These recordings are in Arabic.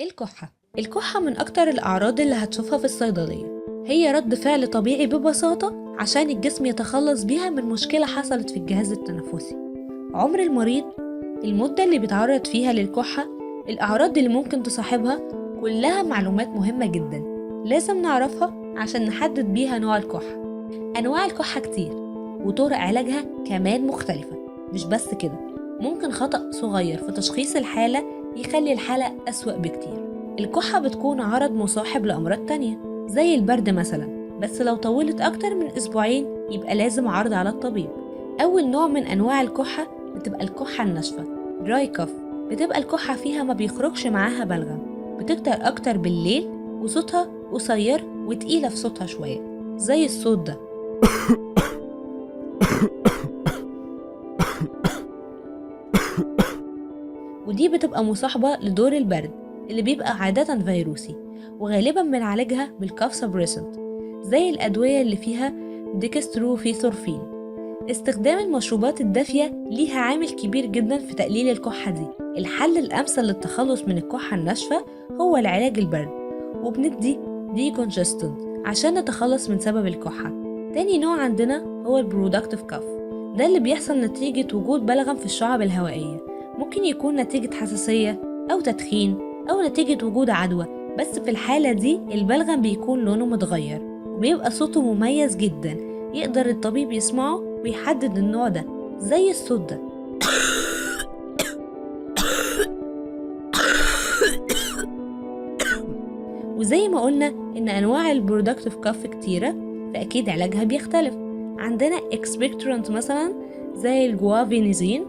الكحة من أكتر الأعراض اللي هتشوفها في الصيدلية. هي رد فعل طبيعي ببساطة عشان الجسم يتخلص بيها من مشكلة حصلت في الجهاز التنفسي. عمر المريض، المدة اللي بيتعرض فيها للكحة، الأعراض اللي ممكن تصاحبها، كلها معلومات مهمة جدا لازم نعرفها عشان نحدد بيها نوع الكحة. أنواع الكحة كتير وطرق علاجها كمان مختلفة. مش بس كده، ممكن خطأ صغير في تشخيص الحالة يخلي الحالة أسوأ بكتير. الكحة بتكون عرض مصاحب لأمراض تانية زي البرد مثلا، بس لو طولت أكتر من أسبوعين يبقى لازم عرض على الطبيب. أول نوع من أنواع الكحة بتبقى الكحة الناشفة dry cough. بتبقى الكحة فيها ما بيخرجش معاها بلغم، بتكتر أكتر بالليل وصوتها قصير وتقيلة في صوتها شوية زي الصوت ده. ودي بتبقى مصاحبة لدور البرد اللي بيبقى عادة فيروسي، وغالبا بنعالجها بالكاف سبريسنت زي الأدوية اللي فيها ديكستروفيثورفين. استخدام المشروبات الدافية ليها عامل كبير جدا في تقليل الكحة دي. الحل الأمثل للتخلص من الكحة الناشفة هو العلاج البرد، وبندي ديكونجستنت عشان نتخلص من سبب الكحة. تاني نوع عندنا هو البرودكتيف كاف. ده اللي بيحصل نتيجة وجود بلغم في الشعب الهوائية، ممكن يكون نتيجة حساسية أو تدخين أو نتيجة وجود عدوى. بس في الحالة دي البلغم بيكون لونه متغير وبيبقى صوته مميز جدا، يقدر الطبيب يسمعه ويحدد النوع ده زي الصوت ده. وزي ما قلنا إن أنواع البرودكتيف كاف كتيرة، فأكيد علاجها بيختلف. عندنا اكسبكتورانت مثلا زي الجوافينيزين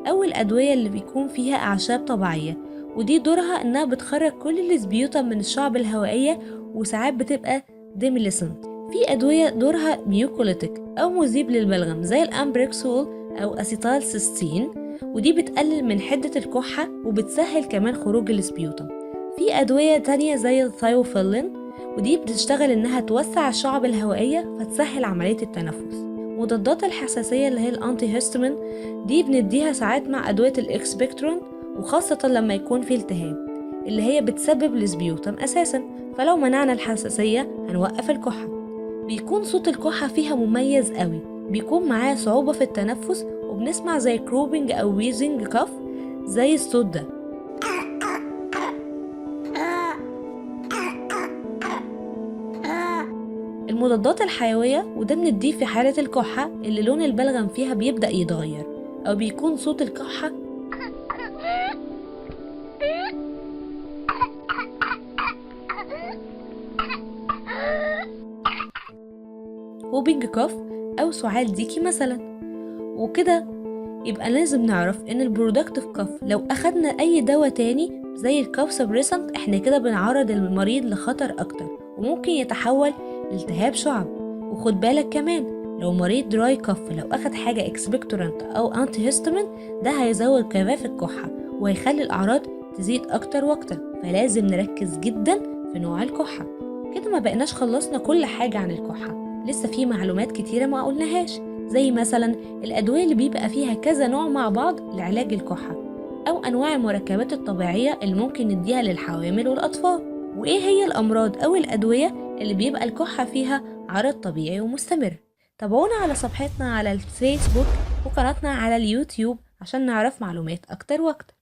أو الأدوية اللي بيكون فيها أعشاب طبيعية، ودي دورها إنها بتخرج كل السبيوتم من الشعب الهوائية، وساعات بتبقى ديميليسنت. في أدوية دورها ميوكوليتيك أو مذيب للبلغم زي الأمبريكسول أو أسيتال سيستين، ودي بتقلل من حدة الكحة وبتسهل كمان خروج السبيوتم. في أدوية تانية زي الثايوفيلين، ودي بتشتغل إنها توسع الشعب الهوائية فتسهل عملية التنفس. مضادات الحساسية اللي هي الأنتي هيستامين دي بنديها ساعات مع أدوية الإكسبكترون، وخاصة لما يكون في التهاب اللي هي بتسبب السبيوتم أساسا، فلو منعنا الحساسية هنوقف الكحة. بيكون صوت الكحة فيها مميز قوي، بيكون معاه صعوبة في التنفس وبنسمع زي كروبينج أو ويزنج كاف زي الصوت ده. المضادات الحيوية وده بنديه في حالة الكحة اللي لون البلغم فيها بيبدأ يتغير أو بيكون صوت الكحة وبينج كاف أو سعال ديكي مثلا. وكده يبقى لازم نعرف إن البرودكتيف كاف لو أخدنا أي دواء تاني زي الكاف سبريسنت إحنا كده بنعرض المريض لخطر أكتر وممكن يتحول لالتهاب شعب. وخد بالك كمان لو مريض دراي كاف لو أخد حاجة اكسبكتورانت أو أنتي هيستامين ده هيزود كمان في الكحة وهيخلي الأعراض تزيد أكتر وأكتر، فلازم نركز جدا في نوع الكحة. كده ما بقناش خلصنا كل حاجة عن الكحة، لسه في معلومات كتيرة ما قلناهاش زي مثلا الأدوية اللي بيبقى فيها كذا نوع مع بعض لعلاج الكحة، أو أنواع المركبات الطبيعية اللي ممكن نديها للحوامل والأطفال، وإيه هي الأمراض أو الأدوية اللي بيبقى الكحة فيها عرض طبيعي ومستمر. تابعونا على صفحتنا على الفيسبوك وقناتنا على اليوتيوب عشان نعرف معلومات أكتر وأكتر.